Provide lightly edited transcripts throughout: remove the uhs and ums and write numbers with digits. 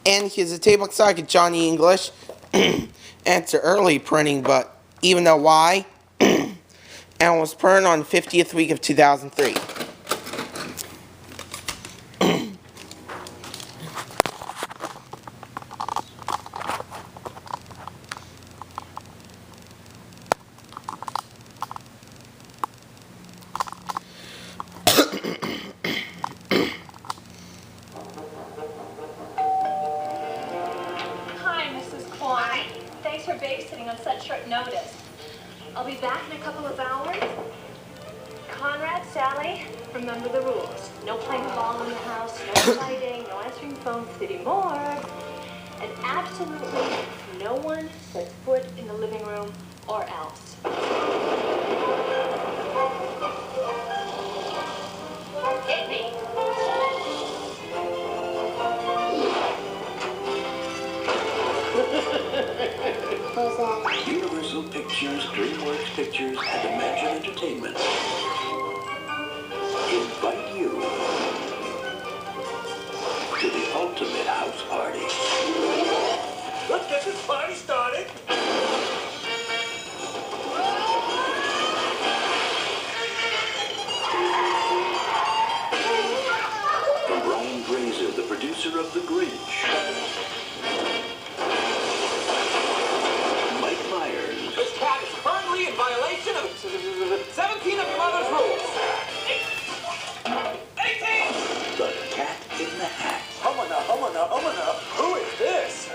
And here's a table stock at Johnny English. And it's an early printing, but even though why? And was printed on the 50th week of 2003. Thanks for babysitting on such short notice. I'll be back in a couple of hours. Conrad, Sally, remember the rules. No playing ball in the house, no fighting, no answering phones anymore. And absolutely no one sets foot in the living room or else. Hit me. Universal Pictures, DreamWorks Pictures, and Imagine Entertainment invite you to the ultimate house party. Let's get this party started. From Brian Grazer, the producer of The Grinch, this cat is currently in violation of 17 of your mother's rules. 18! The Cat in the Hat. Humana. Who is this?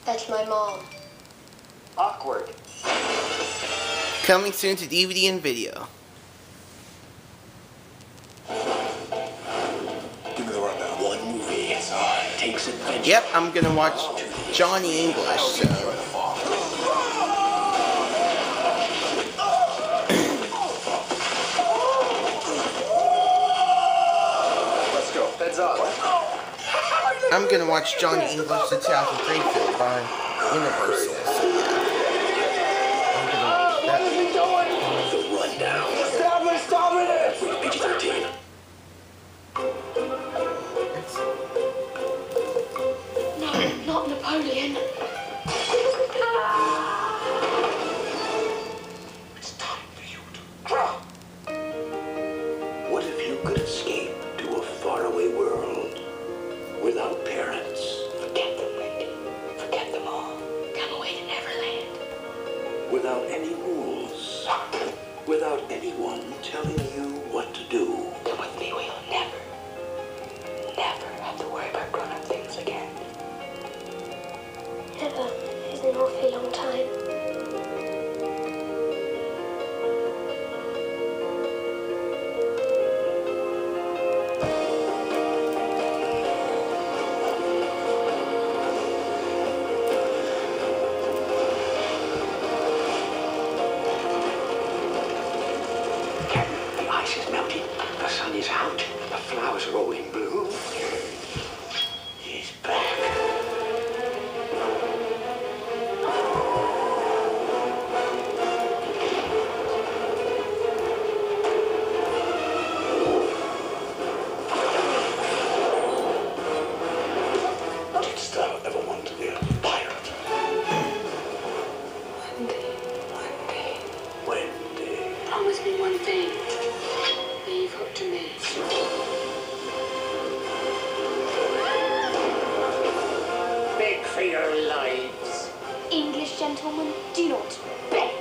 That's my mom. Awkward. Coming soon to DVD and video. Give me the rundown. One movie takes adventure. Yep, I'm gonna watch Johnny English, so. I'm gonna watch Johnny English, the 2003 film by Universal. So yeah. I'm gonna watch that. The rundown. Stop it! Rated PG-13. No, not Napoleon. It's time for you to crawl. What if you could escape to a faraway world without parents? Forget them, Wendy. Forget them all. Come away to Neverland. Without any rules. Without anyone telling you what to do. Come with me, we'll never have to worry about grown-up things again. Never is an awfully long time. The ice is melting, the sun is out, the flowers are all in bloom. He's back. Didst thou ever want to be a pirate? Wendy. Promise me one thing. Leave hook to me. Beg for your lives. English gentlemen, do not beg.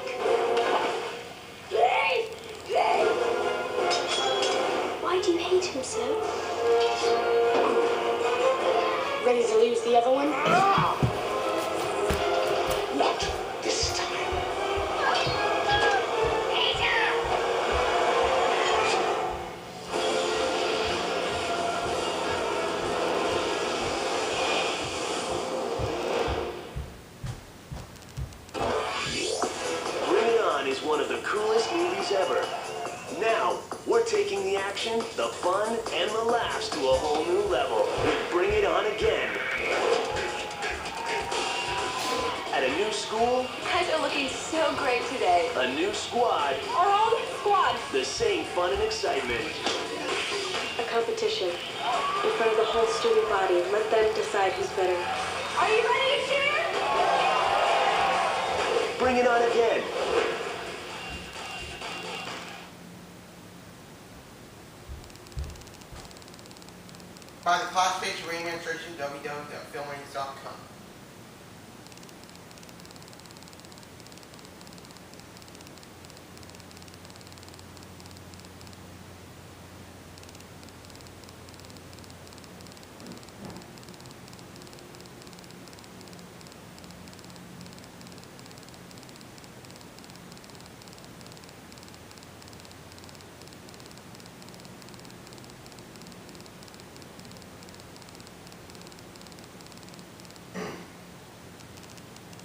Why do you hate him so? Ready to lose the other one? Not this time. Bring It On is one of the coolest movies ever. Now, we're taking the action, the fun, and the laughs to a whole new level with Bring It On Again. At a new school, You guys are looking so great today. a new squad, Our own squad. the same fun and excitement. A competition. In front of the whole student body. Let them decide who's better. Are you ready to cheer? Bring it on again. Find the class page of re-administration www.filmrings.com.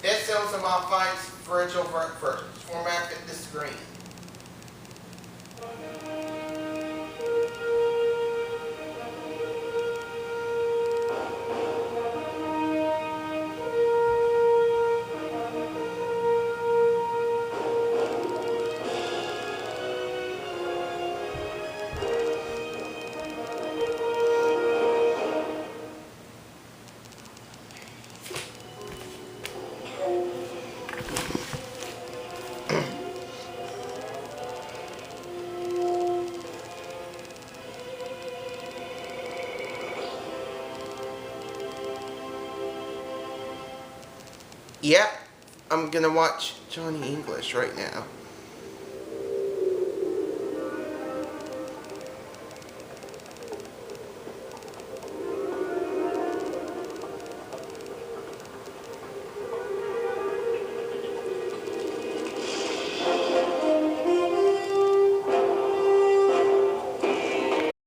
This also modifies virtual format fit the screen. Yep, I'm gonna watch Johnny English right now.